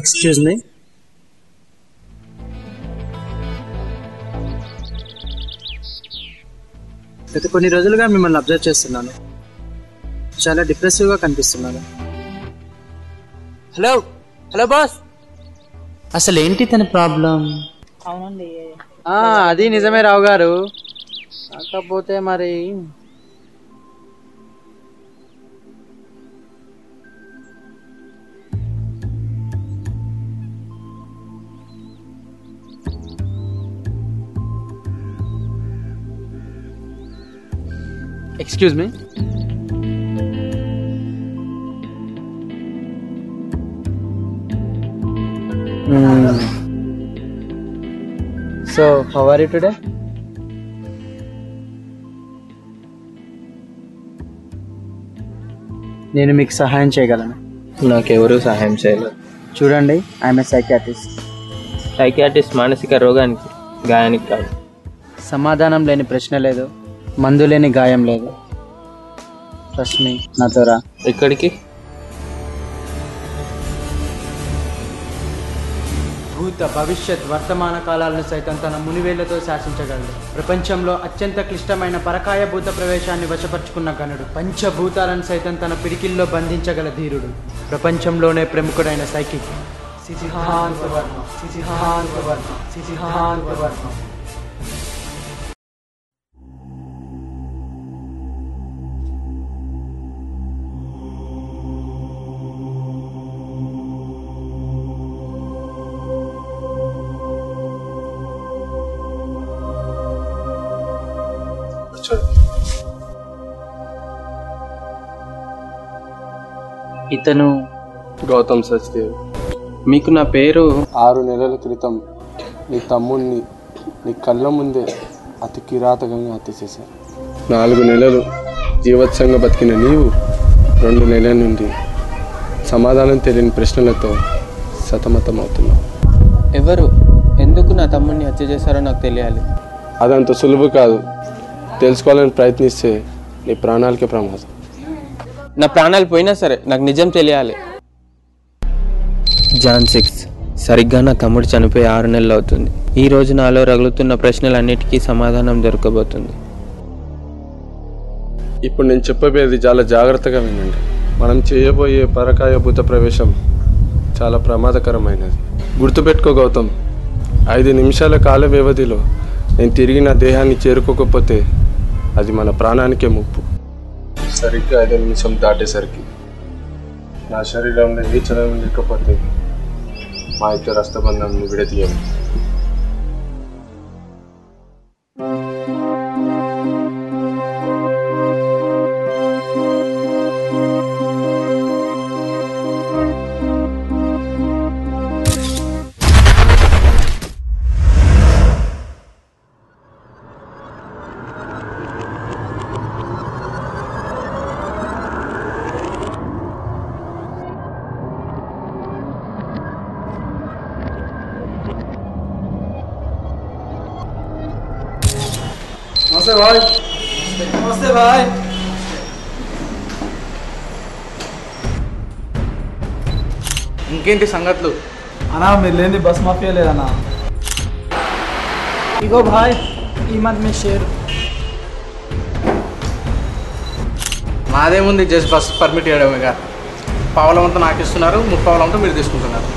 Excuse me. గత కొన్ని రోజులుగా మిమ్మల్ని అబ్జర్వ్ చేస్తున్నాను. చాలా డిప్రెసివ్గా కనిపిస్తున్నాను. హలో హలో బాస్, అసలు ఏంటి తన ప్రాబ్లం? అవునండి. అది నిజమే రావు గారు. కాకపోతే మరి excuse me. So how are you today? నేను మీకు సహాయం చేయగలను. నాకెవరూ సహాయం చేయలేదు. చూడండి, ఐఎమ్ ఏ సైకియాట్రిస్ట్. సైకియాట్రిస్ట్ మానసిక రోగానికి, గాయానికి కాదు. సమాధానం లేని ప్రశ్న లేదు, మందు లేని గాయం లేదు. ట్రస్ట్ మీ, నాతో రా. ఎక్కడికి? భూత భవిష్యత్ వర్తమాన కాలాలను సైతం తన మునివేళ్లతో శాసించగలడు. ప్రపంచంలో అత్యంత క్లిష్టమైన పరకాయ భూత ప్రవేశాన్ని వశపరుచుకున్న గనుడు. పంచభూతాలను సైతం తన పిడికిల్లో బంధించగల ధీరుడు. ప్రపంచంలోనే ప్రముఖుడైన సైకిక్ సిద్ధాంత వర్మ. సిద్ధాంత వర్మ. సిద్ధాంత వర్మ. ఇతను గౌతమ్ సచ్దేవ్. మీకు నా పేరు 6 నెలల క్రితం నీ తమ్ముడిని నీ కళ్ళ ముందే అతి కిరాతకంగా హత్య చేశారు. 4 నెలలు జీవత్సంగా బతికిన నీవు 2 నెలల నుండి సమాధానం తెలియని ప్రశ్నలతో సతమతం అవుతున్నావు. ఎవరు, ఎందుకు నా తమ్ముడిని హత్య చేశారో నాకు తెలియాలి. అదంత సులువు కాదు. తెలుసుకోవాలని ప్రయత్నిస్తే నీ ప్రాణాలకే ప్రమాదం. నా ప్రాణాలు పోయినా సరే నాకు నిజం తెలియాలి. జాన్ 6. సరిగ్గా నా తమ్ముడు చనిపోయి 6 నెలలు అవుతుంది. ఈ రోజు నాలో రగులుతున్న ప్రశ్నలన్నిటికీ సమాధానం దొరకబోతుంది. ఇప్పుడు నేను చెప్పబోయేది చాలా జాగ్రత్తగా వినండి. మనం చేయబోయే పరకాయ భూత ప్రవేశం చాలా ప్రమాదకరమైనది. గుర్తుపెట్టుకో గౌతమ్, 5 నిమిషాల కాల వ్యవధిలో నేను తిరిగి నా దేహాన్ని చేరుకోకపోతే అది మన ప్రాణానికే ముప్పు. సరిగ్గా 5 నిమిషం దాటేసరికి నా శరీరంలో ఏ చలనం లేకపోతే మా ఇద్దరు హస్తబంధాన్ని విడదీయాలి. నమస్తే బాయ్. నమస్తే బాయ్. ఇంకేంటి సంగతులు? అన్నా మీరు లేని బస్ మాఫియా లేదన్నా. ఇగో భాయ్, ఈ మధ్య మీ షేర్. మాదేముంది, జస్ట్ బస్ పర్మిట్ చేయడమేగా. పావులం అంతా నాకు ఇస్తున్నారు, 3 పావులం అంతా మీరు తీసుకుంటున్నారు.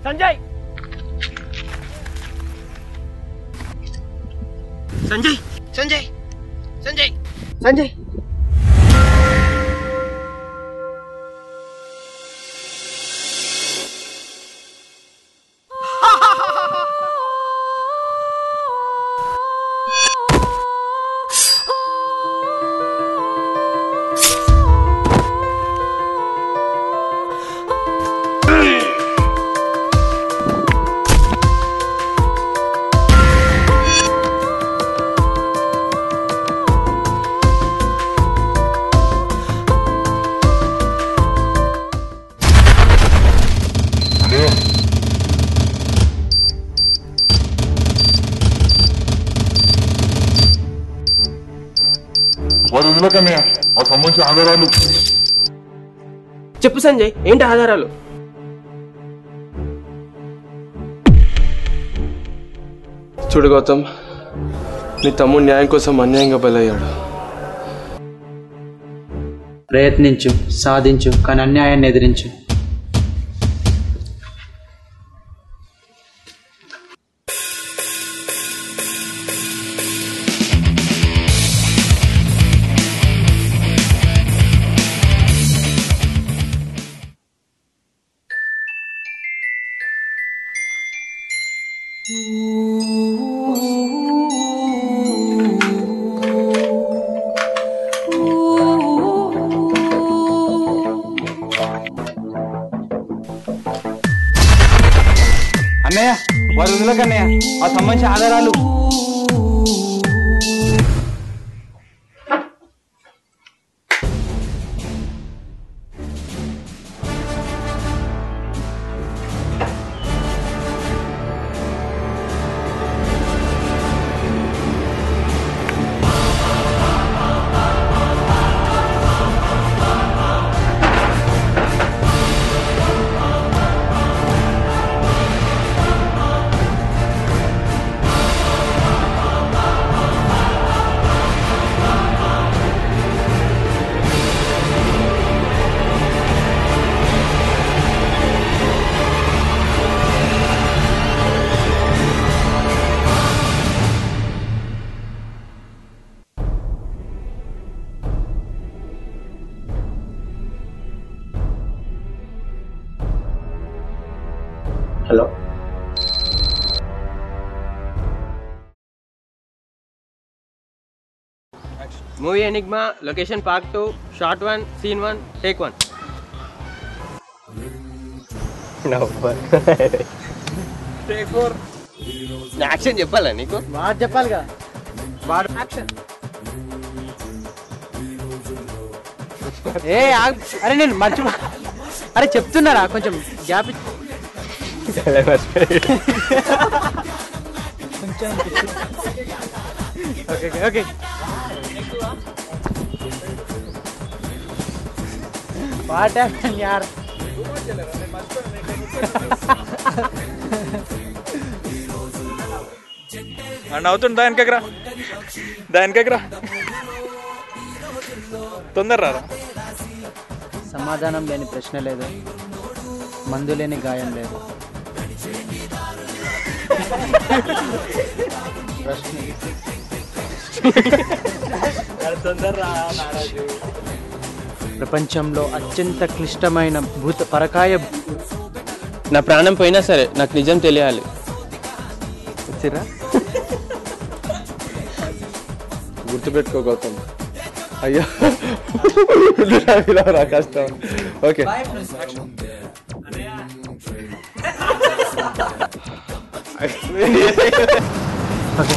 సంజయ్ సంజయ్ సంజయ్ సంజయ్ సంజయ్ వారు వదిలేకన్నయ్య ఆ సంబంధించిన ఆధారాలు. చెప్పు సంజయ్, ఏంటి ఆధారాలు? చూడు గౌతమ్, నీ తమ్ముడు న్యాయం కోసం అన్యాయంగా బలయ్యాడు. ప్రయత్నించు, సాధించు, కానీ అన్యాయాన్ని ఎదిరించు. అన్నయ్య వారు వదిలేకన్నయ్య ఆ సంబంధించిన ఆధారాలు. Hello, movie Enigma, location part 2, shot 1, scene 1, take 1. Take 4. Action చెప్పాలా నీకు? వాడు చెప్పాలిగా. వాడు యాక్షన్. అరే నేను మర్చిపో. అరే చెప్తున్నారా, కొంచెం gap okay okay. What happen యార్? అవుతుంది దానికగ్రా తొందర రారా. సమాధానం లేని ప్రశ్న లేదు, మందు లేని గాయం లేదు. ప్రపంచంలో అత్యంత క్లిష్టమైన పరకాయ. నా ప్రాణం పోయినా సరే నాకు నిజం తెలియాలి. వచ్చిరా? గుర్తుపెట్టుకో గౌతమ్. అయ్యా రా కష్టం. Okay okay